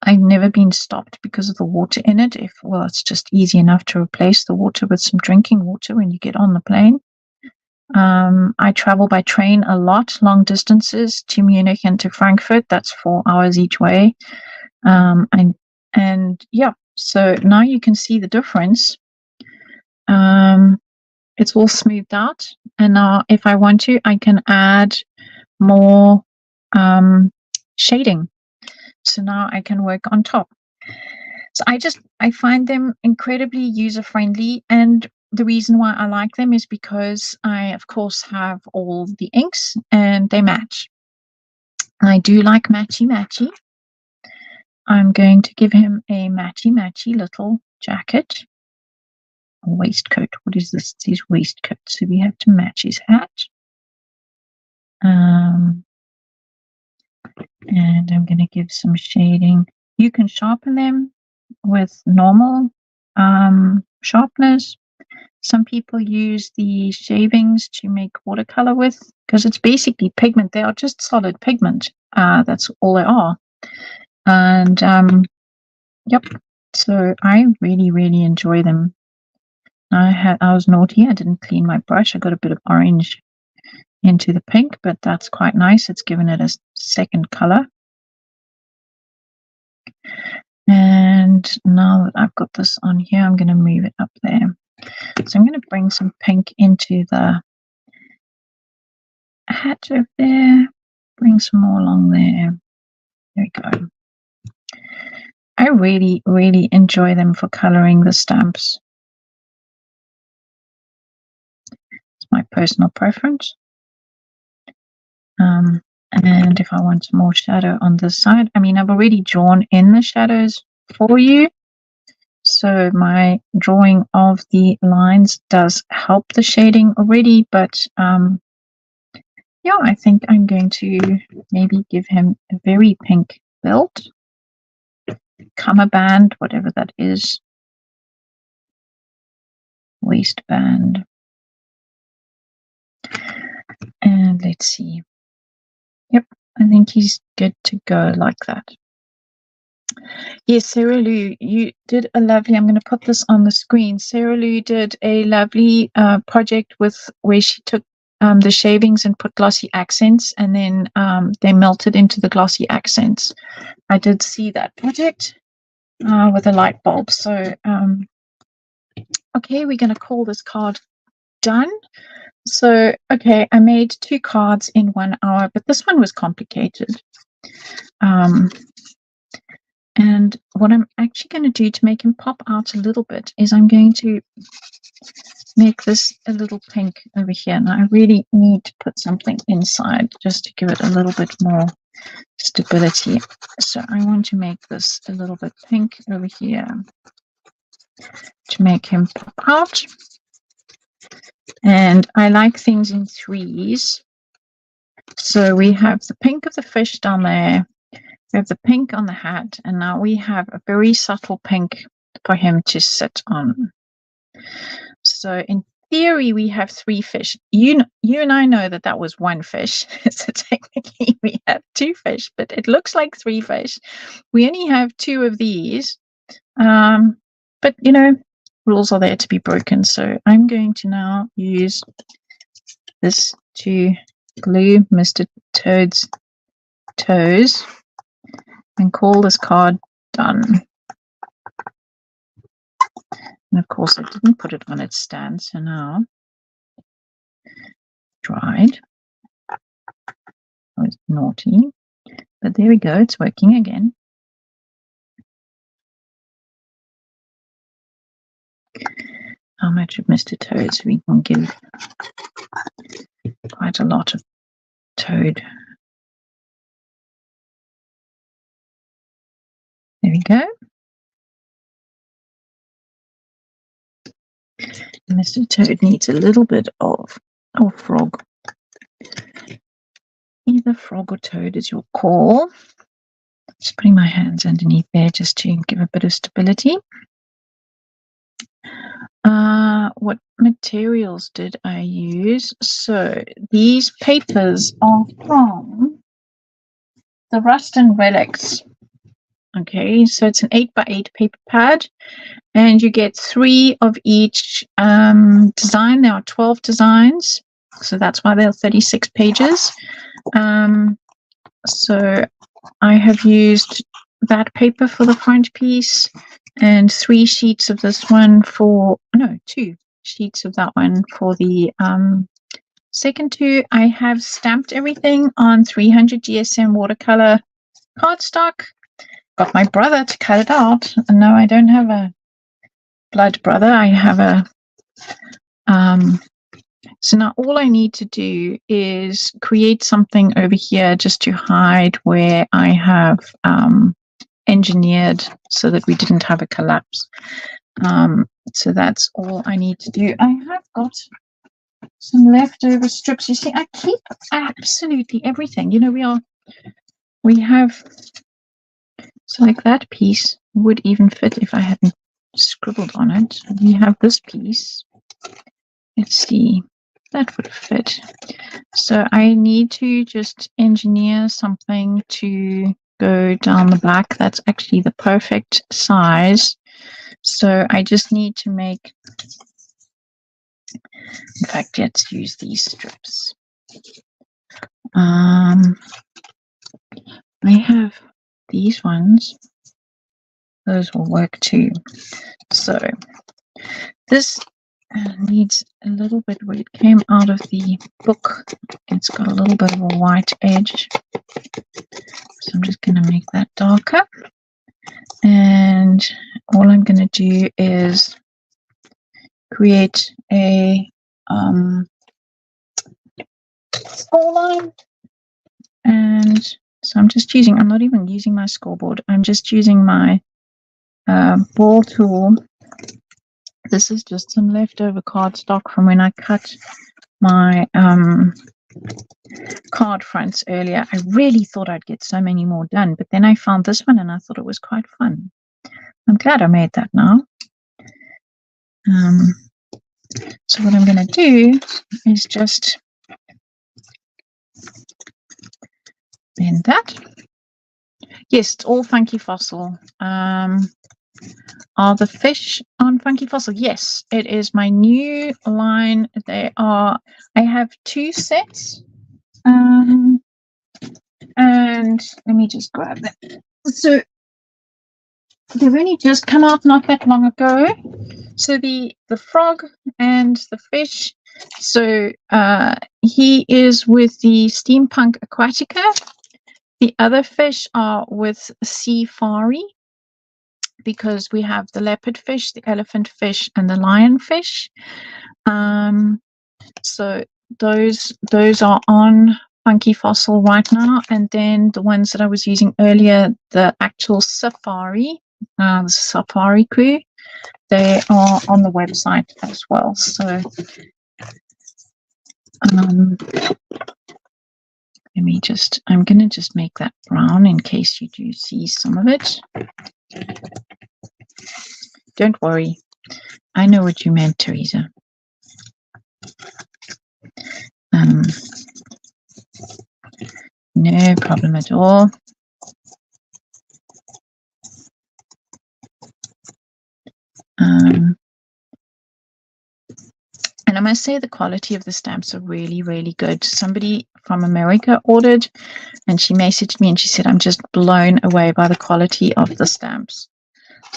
I've never been stopped because of the water in it. It's just easy enough to replace the water with some drinking water when you get on the plane. I travel by train a lot, long distances to Munich and to Frankfurt. That's 4 hours each way. And yeah, so now you can see the difference. It's all smoothed out. And now if I want to, I can add more shading. So now I can work on top. So I find them incredibly user-friendly, and the reason why I like them is because I, of course, have all the inks and they match. I do like matchy. I'm going to give him a matchy little jacket. A waistcoat. What is this? It's his waistcoat. So we have to match his hat. And I'm going to give some shading. You can sharpen them with normal sharpness. Some people use the shavings to make watercolor with, because it's basically pigment. They are just solid pigment. That's all they are. And yep. So I really enjoy them. I was naughty. I didn't clean my brush. I got a bit of orange into the pink, but that's quite nice. It's given it a second color. And now that I've got this on here, I'm going to move it up there. So I'm going to bring some pink into the hat over there. Bring some more along there. There we go. I really enjoy them for coloring the stamps. It's my personal preference. And if I want more shadow on this side, I mean, I've already drawn in the shadows for you. So my drawing of the lines does help the shading already, but yeah, I think I'm going to maybe give him a very pink belt, cummerband, whatever that is, waistband. And let's see. Yep, I think he's good to go like that. Yes, Sarah Lou, you did a lovely, I'm going to put this on the screen. Sarah Lou did a lovely project where she took the shavings and put glossy accents, and then they melted into the glossy accents. I did see that project with a light bulb. So, okay, we're going to call this card done. So, okay, I made 2 cards in 1 hour, but this one was complicated. And what I'm actually going to do to make him pop out a little bit is I'm going to make this a little pink over here. Now, I really need to put something inside just to give it a little bit more stability. So I want to make this a little bit pink over here to make him pop out. And I like things in 3s. So we have the pink of the fish down there. We have the pink on the hat, and now we have a very subtle pink for him to sit on. So in theory, we have 3 fish. You and I know that that was 1 fish. So technically, we have 2 fish, but it looks like 3 fish. We only have 2 of these. But, you know, rules are there to be broken. So I'm going to now use this to glue Mr. Toad's toes and call this card done. And of course, I didn't put it on its stand, so now dried. I was naughty, but there we go, it's working again. How much of Mr. Toad? So we can give quite a lot of Toad. There we go. Mr. Toad needs a little bit of frog. Either frog or toad is your call. Just putting my hands underneath there just to give a bit of stability. What materials did I use? So these papers are from the Rust and Relics. Okay, so it's an 8x8 paper pad, and you get 3 of each design. There are 12 designs, so that's why there are 36 pages. So I have used that paper for the front piece, and 3 sheets of this one for, no, 2 sheets of that one for the second 2. I have stamped everything on 300 GSM watercolor cardstock, got my brother to cut it out. And no, I don't have a blood brother. I have a so now all I need to do is create something over here just to hide where I have engineered so that we didn't have a collapse. So that's all I need to do. I have got some leftover strips. You see, I keep absolutely everything. You know, we have, so like that piece would even fit if I hadn't scribbled on it. We have this piece. Let's see, that would fit. So I need to just engineer something to go down the back. That's actually the perfect size. So I just need to make, in fact, let's use these strips. I have these ones. Those will work too. So this needs a little bit where it came out of the book. It's got a little bit of a white edge. So I'm just going to make that darker. And all I'm going to do is create a score line. And so I'm just using, I'm not even using my scoreboard. I'm just using my ball tool. This is just some leftover cardstock from when I cut my card fronts earlier. I really thought I'd get so many more done, but then I found this one and I thought it was quite fun. I'm glad I made that now. So what I'm going to do is just bend that. Yes, it's all Funky Fossil. Are the fish on Funky Fossil? Yes, it is my new line. They are, I have 2 sets. And let me just grab them. So they've only just come out not that long ago. So the frog and the fish. So he is with the Steampunk Aquatica. The other fish are with Seafari, because we have the leopard fish, the elephant fish, and the lion fish. So those are on Funky Fossil right now. And then the ones that I was using earlier, the actual safari, the safari crew, they are on the website as well. So let me just, I'm going to just make that brown in case you do see some of it. Don't worry. I know what you meant, Teresa. No problem at all. And I must say the quality of the stamps are really, really good. Somebody from America ordered and she messaged me and she said, I'm just blown away by the quality of the stamps.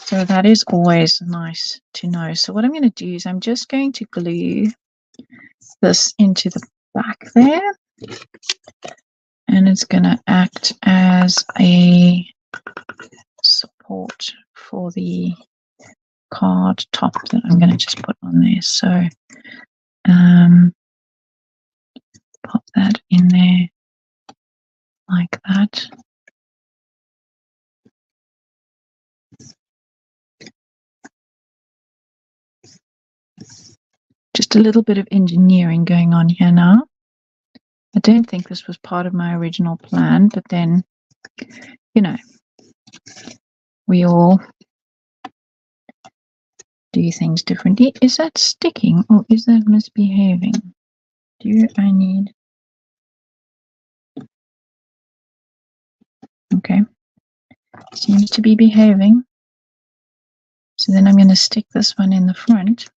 So that is always nice to know. So what I'm going to do is I'm just going to glue this into the back there. And it's going to act as a support for the card top that I'm going to just put on there. So pop that in there like that. Just a little bit of engineering going on here now. I don't think this was part of my original plan, but then, you know, we all do things differently. Is that sticking or is that misbehaving? Do I need... Okay. Seems to be behaving. So then I'm going to stick this one in the front.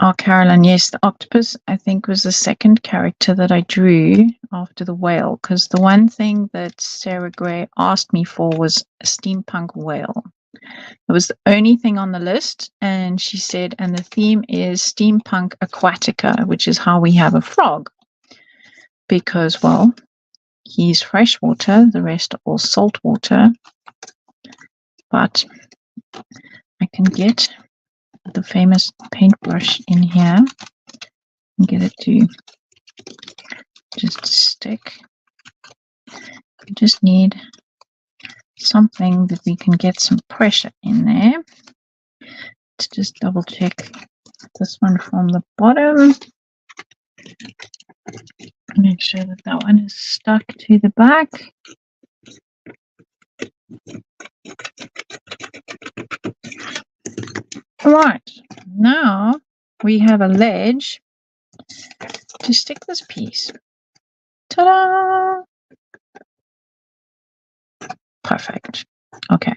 Oh, Carolyn, yes, the octopus, I think, was the second character that I drew after the whale, because the one thing that Sarah Gray asked me for was a steampunk whale. It was the only thing on the list, and she said, and the theme is Steampunk Aquatica, which is how we have a frog. Because, well, he's freshwater, the rest are all saltwater. But I can get the famous paintbrush in here and get it to just stick. We just need something that we can get some pressure in there. Let's just double check this one from the bottom. Make sure that that one is stuck to the back. Right, now we have a ledge to stick this piece. Ta-da! Perfect. Okay,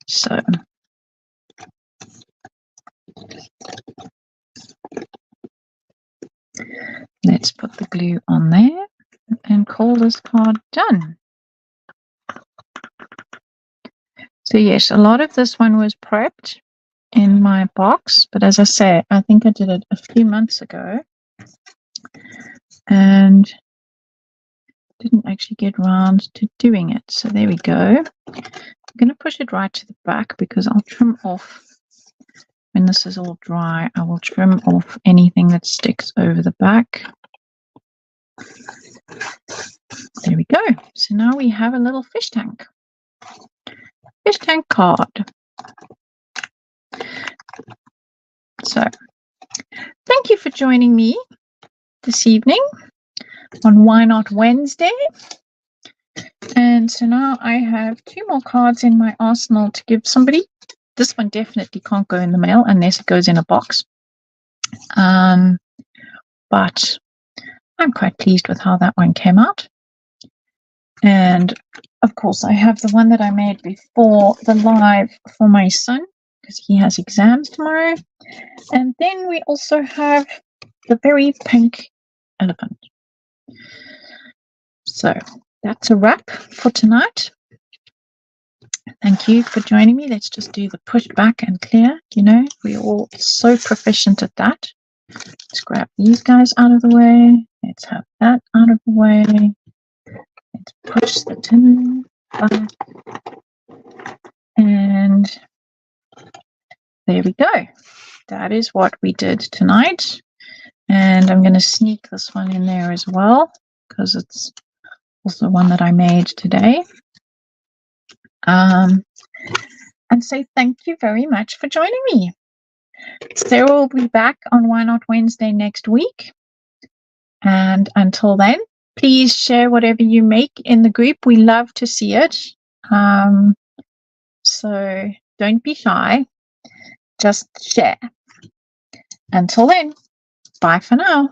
so let's put the glue on there and call this card done. So yes, a lot of this one was prepped in my box, but as I say, I think I did it a few months ago and didn't actually get around to doing it. So there we go. I'm going to push it right to the back because I'll trim off, when this is all dry, I will trim off anything that sticks over the back. There we go. So now we have a little fish tank. Fish tank card. So thank you for joining me this evening on Why Not Wednesday. And so now I have 2 more cards in my arsenal to give somebody. This one definitely can't go in the mail unless it goes in a box. But I'm quite pleased with how that one came out. And of course, I have the one that I made before the live for my son because he has exams tomorrow. And then we also have the very pink elephant. So that's a wrap for tonight. Thank you for joining me. Let's just do the push back and clear. You know, we're all so proficient at that. Let's grab these guys out of the way. Let's have that out of the way. Let's push the tin back. And there we go. That is what we did tonight. And I'm going to sneak this one in there as well because it's also one that I made today. And say thank you very much for joining me. Sarah will be back on Why Not Wednesday next week. And until then, please share whatever you make in the group. We love to see it. So don't be shy. Just share. Until then, bye for now.